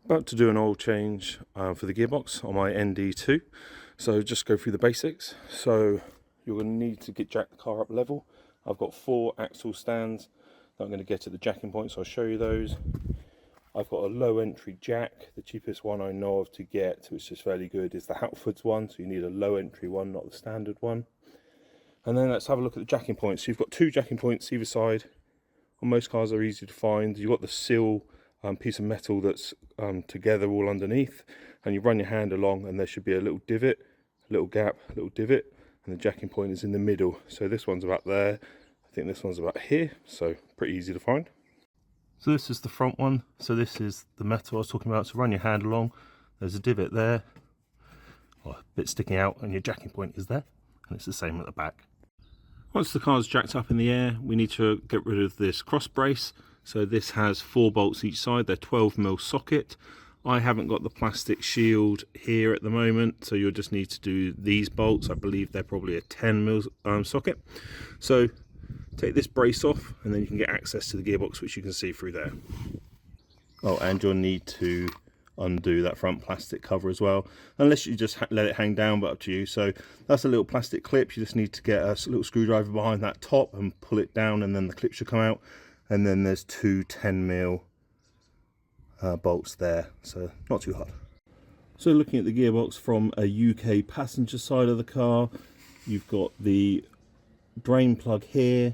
About to do an oil change for the gearbox on my ND2. So just go through the basics. So you're going to need to jack the car up level. I've got 4 axle stands that I'm going to get at the jacking point, so I'll show you those. I've got a low entry jack. The cheapest one I know of to get, which is fairly good, is the Hatford's one. So you need a low entry one, not the standard one. And then let's have a look at the jacking points. So you've got 2 jacking points either side. On most cars they're easy to find. You've got the sill piece of metal that's together all underneath, and you run your hand along and there should be a little divot, a little gap, a little divot, and the jacking point is in the middle. So this one's about there, I think this one's about here, so pretty easy to find. So this is the front one, so this is the metal I was talking about. So run your hand along, there's a divot there, or a bit sticking out, and your jacking point is there, and it's the same at the back. Once the car's jacked up in the air, we need to get rid of this cross brace. So this has 4 bolts each side, they're 12mm socket. I haven't got the plastic shield here at the moment, so you'll just need to do these bolts. I believe they're probably a 10mm socket. So take this brace off and then you can get access to the gearbox, which you can see through there. Oh, and you'll need to undo that front plastic cover as well, unless you just let it hang down, but up to you. So that's a little plastic clip. You just need to get a little screwdriver behind that top and pull it down, and then the clip should come out. And then there's 2 10mm bolts there, so not too hard. So looking at the gearbox from a UK passenger side of the car, you've got the drain plug here,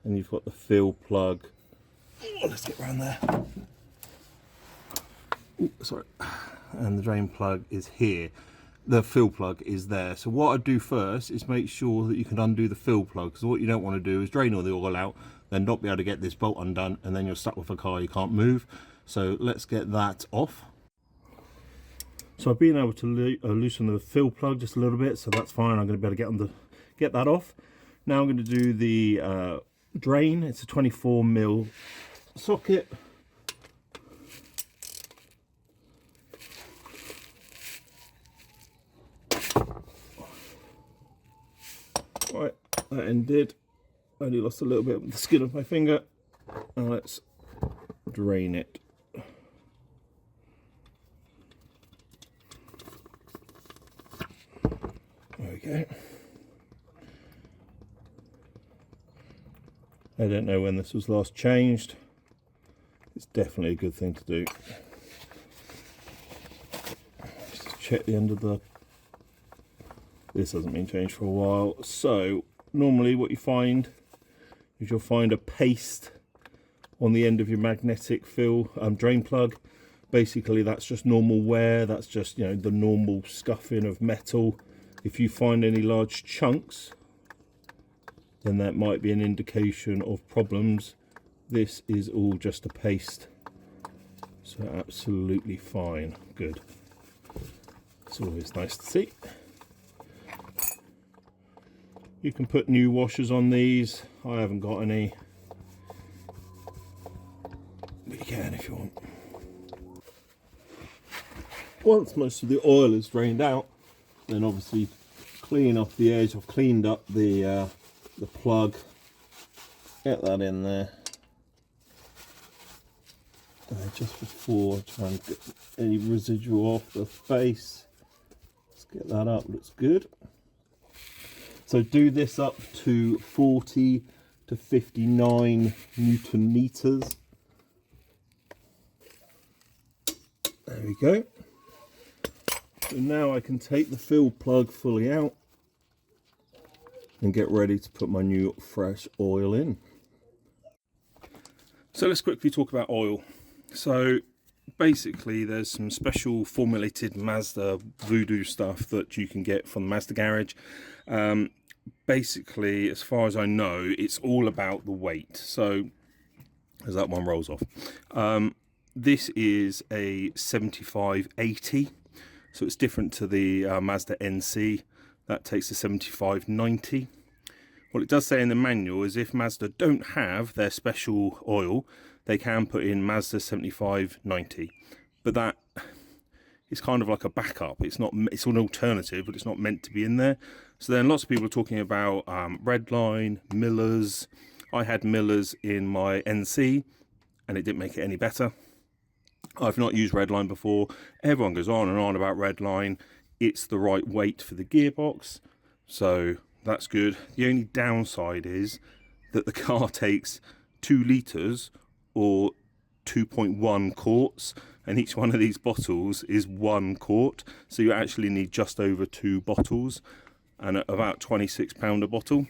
and you've got the fill plug. Oh, let's get around there. Ooh, sorry. And the drain plug is here. The fill plug is there. So what I do first is make sure that you can undo the fill plug, because what you don't want to do is drain all the oil out, then not be able to get this bolt undone, and then you're stuck with a car you can't move. So let's get that off. So I've been able to loosen the fill plug just a little bit, so that's fine. I'm going to be able to get that off. Now I'm going to do the drain. It's a 24mm socket. Right, that ended. I only lost a little bit of the skin of my finger. Now let's drain it. There we go. I don't know when this was last changed. It's definitely a good thing to do. Just check the end of the... This hasn't been changed for a while. So normally what you find is you'll find a paste on the end of your magnetic fill drain plug. Basically that's just normal wear, that's just, you know, the normal scuffing of metal. If you find any large chunks, then that might be an indication of problems. This is all just a paste, so absolutely fine. Good. It's always nice to see. You can put new washers on these. I haven't got any, but you can if you want. Once most of the oil is drained out, then obviously clean off the edge. I've cleaned up the plug. Get that in there. Just before, try and get any residual off the face. Let's get that up. Looks good. So do this up to 40 to 59 Newton meters. There we go. So now I can take the fill plug fully out and get ready to put my new fresh oil in. So let's quickly talk about oil. So basically there's some special formulated Mazda voodoo stuff that you can get from the Mazda garage. Basically, as far as I know, it's all about the weight. So as that one rolls off, this is a 7580, so it's different to the Mazda NC. That takes a 7590. What it does say in the manual is if Mazda don't have their special oil, they can put in Mazda 7590, but that is kind of like a backup. It's not, it's an alternative, but it's not meant to be in there. So then lots of people are talking about Redline, Miller's. I had Miller's in my NC and it didn't make it any better. I've not used Redline before. Everyone goes on and on about Redline. It's the right weight for the gearbox, so that's good. The only downside is that the car takes 2 litres or 2.1 quarts, and each one of these bottles is 1 quart, so you actually need just over 2 bottles, and at about £26 a bottle.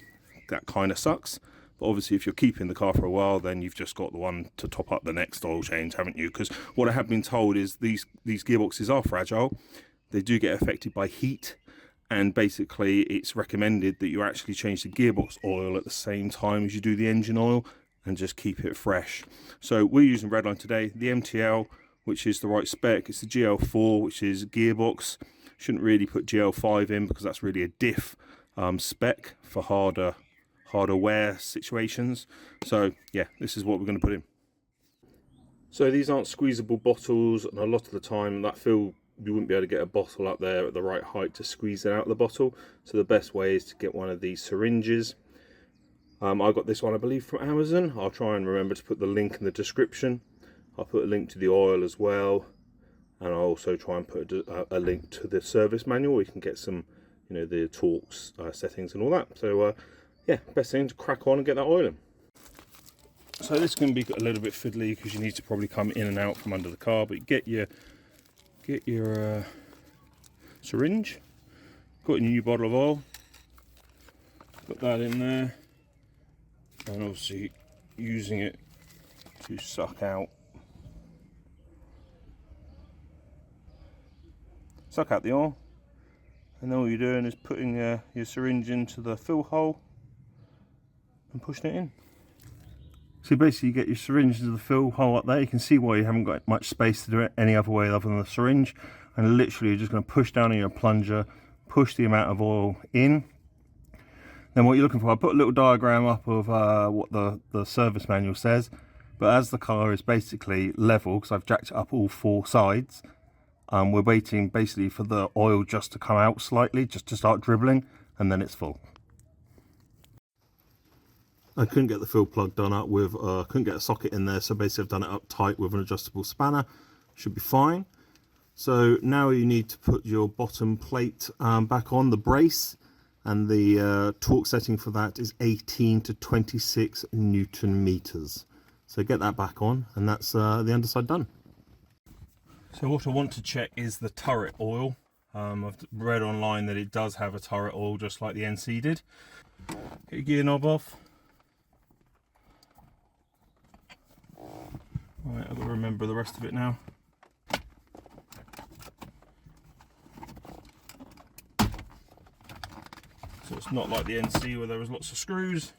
That kind of sucks. But obviously if you're keeping the car for a while, then you've just got the one to top up the next oil change, haven't you? Because what I have been told is these gearboxes are fragile. They do get affected by heat, and basically it's recommended that you actually change the gearbox oil at the same time as you do the engine oil and just keep it fresh. So we're using Redline today, the MTL, which is the right spec. It's the GL4, which is gearbox. Shouldn't really put GL5 in because that's really a diff spec for harder wear situations. So yeah, this is what we're going to put in. So these aren't squeezable bottles, and a lot of the time that you wouldn't be able to get a bottle up there at the right height to squeeze it out of the bottle. So the best way is to get one of these syringes. I got this one, I believe, from Amazon. I'll try and remember to put the link in the description. I'll put a link to the oil as well, and I'll also try and put a link to the service manual where you can get some, you know, the torques settings and all that. So yeah, best thing to crack on and get that oil in. So this can be a little bit fiddly because you need to probably come in and out from under the car, but get your syringe, got a new bottle of oil, put that in there, and obviously using it to suck out the oil, and then all you're doing is putting your syringe into the fill hole and pushing it in. So basically you get your syringe into the fill hole up there. You can see why you haven't got much space to do it any other way other than the syringe, and literally you're just going to push down on your plunger, push the amount of oil in. Then what you're looking for, I put a little diagram up of what the service manual says, but as the car is basically level, because I've jacked it up all 4 sides, we're waiting basically for the oil just to come out slightly, just to start dribbling, and then it's full. I couldn't get the fill plug done up with, couldn't get a socket in there, so basically I've done it up tight with an adjustable spanner. Should be fine. So now you need to put your bottom plate back on, the brace, and the torque setting for that is 18 to 26 Newton meters. So get that back on, and that's the underside done. So what I want to check is the turret oil. I've read online that it does have a turret oil just like the NC did. Get your gear knob off. Right, I've got to remember the rest of it now. So it's not like the NC where there was lots of screws.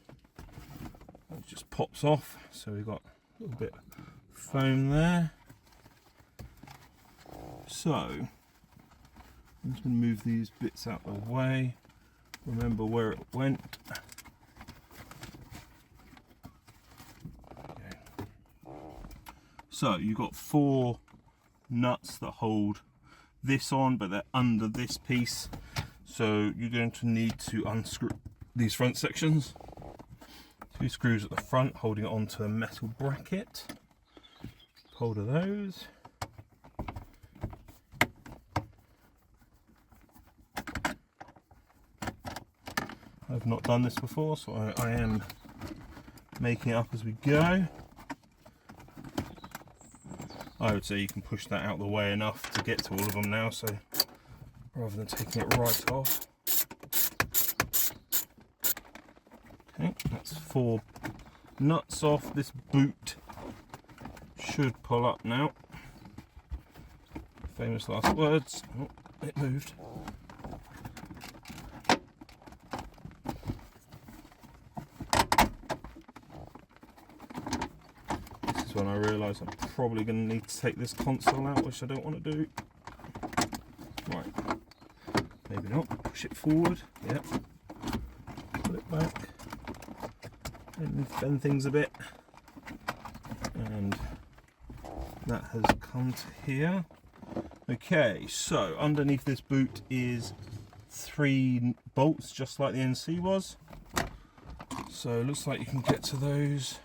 It just pops off. So we've got a little bit of foam there. So I'm just going to move these bits out of the way. Remember where it went. Okay. So you've got 4 nuts that hold this on, but they're under this piece. So you're going to need to unscrew these front sections. 2 screws at the front holding it onto a metal bracket. Hold of those. I've not done this before, so I am making it up as we go. I would say you can push that out of the way enough to get to all of them now, so rather than taking it right off. Okay, that's 4 nuts off. This boot should pull up now. Famous last words. Oh, it moved. This is when I realise I'm probably going to need to take this console out, which I don't want to do. Right. Maybe not. Push it forward. Yep. Pull it back. And bend things a bit. And that has come to here. Okay, so underneath this boot is 3 bolts, just like the NC was. So it looks like you can get to those.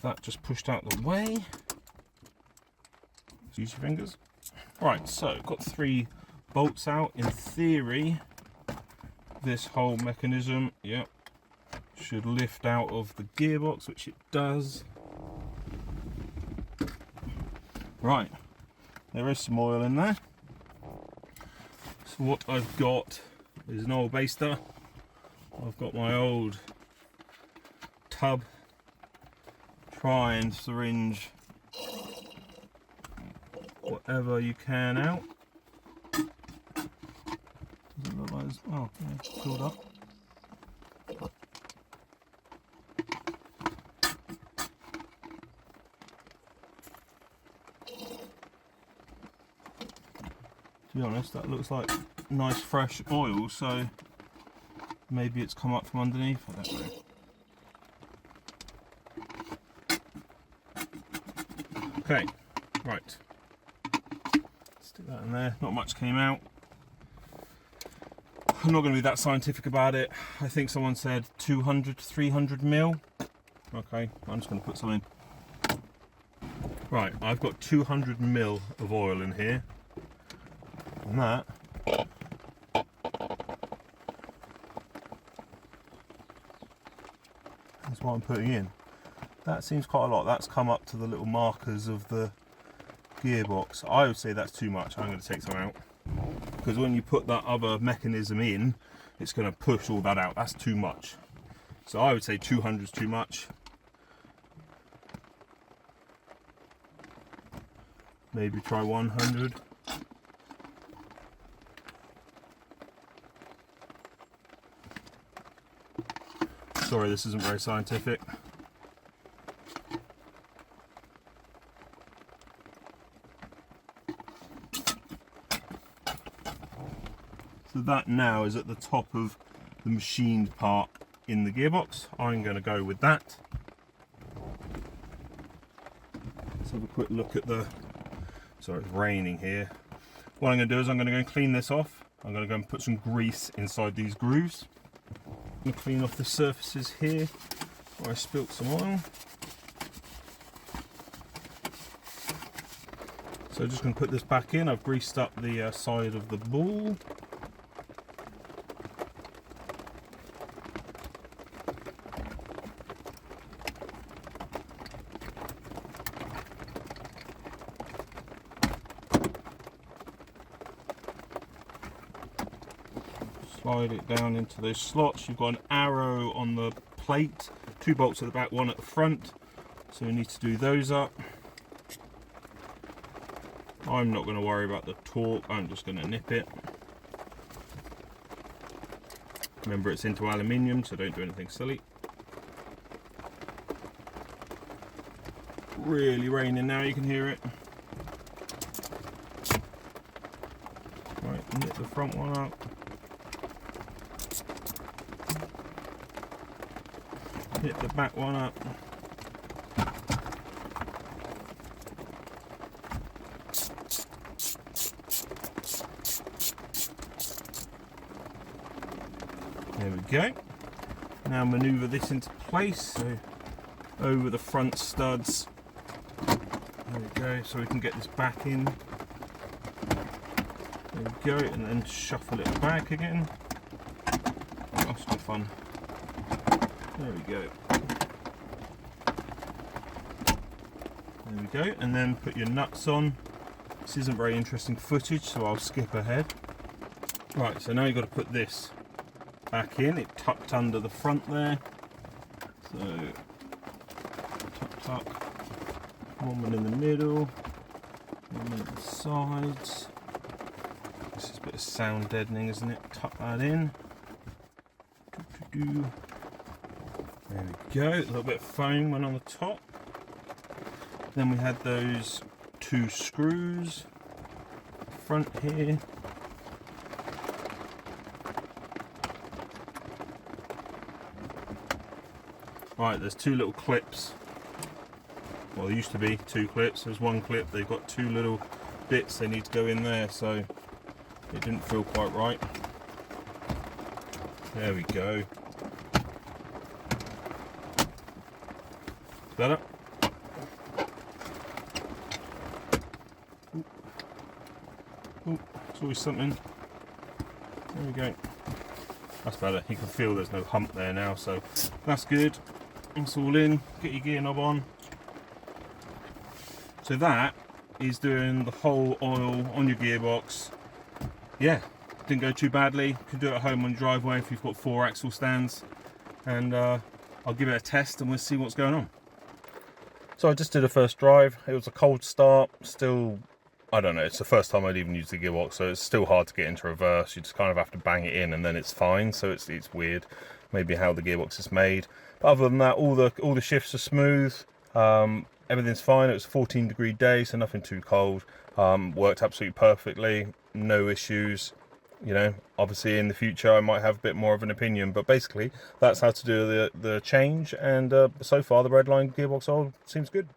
That just pushed out the way. Use your fingers. Right, so got 3 bolts out. In theory, this whole mechanism, yep, should lift out of the gearbox, which it does. Right, there is some oil in there. So what I've got is an oil baster. I've got my old tub. Try and syringe whatever you can out. Doesn't look like it's, oh, yeah, filled up. To be honest, that looks like nice fresh oil, so maybe it's come up from underneath, I don't know. Okay, right. Stick that in there. Not much came out. I'm not going to be that scientific about it. I think someone said 200 to 300 mil. Okay, I'm just going to put some in. Right, I've got 200 mil of oil in here. And that is what I'm putting in. That seems quite a lot. That's come up to the little markers of the gearbox. I would say that's too much. I'm going to take some out. Because when you put that other mechanism in, it's going to push all that out. That's too much. So I would say 200 is too much. Maybe try 100. Sorry, this isn't very scientific. So that now is at the top of the machined part in the gearbox. I'm going to go with that. Let's have a quick look at the... Sorry, it's raining here. What I'm going to do is I'm going to go and clean this off. I'm going to go and put some grease inside these grooves. I'm going to clean off the surfaces here where I spilt some oil. So just going to put this back in. I've greased up the side of the ball. Slide it down into those slots. You've got an arrow on the plate, 2 bolts at the back, 1 at the front, so you need to do those up. I'm not going to worry about the torque, I'm just going to nip it. Remember, it's into aluminium, so don't do anything silly. Really raining now, you can hear it. Right, nip the front one up. Hit the back one up. There we go. Now manoeuvre this into place, so over the front studs. There we go, so we can get this back in. There we go, and then shuffle it back again. That's good fun. There we go. There we go, and then put your nuts on. This isn't very interesting footage, so I'll skip ahead. Right, so now you've got to put this back in. It tucked under the front there. So, tuck, tuck. One in the middle, one in the sides. This is a bit of sound deadening, isn't it? Tuck that in. There we go, a little bit of foam went on the top. Then we had those 2 screws, front here. Right, there's 2 little clips. Well, there used to be 2 clips. There's 1 clip, they've got 2 little bits they need to go in there, so it didn't feel quite right. There we go. Better. It's always something. There we go. That's better. You can feel there's no hump there now, so that's good. It's all in. Get your gear knob on. So that is doing the whole oil on your gearbox. Yeah, didn't go too badly. Can do it at home on your driveway if you've got 4 axle stands. And I'll give it a test and we'll see what's going on. So I just did a first drive. It was a cold start. Still, I don't know, it's the first time I'd even used the gearbox, so it's still hard to get into reverse. You just kind of have to bang it in and then it's fine. So it's weird, maybe how the gearbox is made. But other than that, all the shifts are smooth. Everything's fine. It was a 14-degree day, so nothing too cold. Worked absolutely perfectly. No issues. You know, obviously in the future I might have a bit more of an opinion, but basically that's how to do the change. And so far the Redline gearbox oil seems good.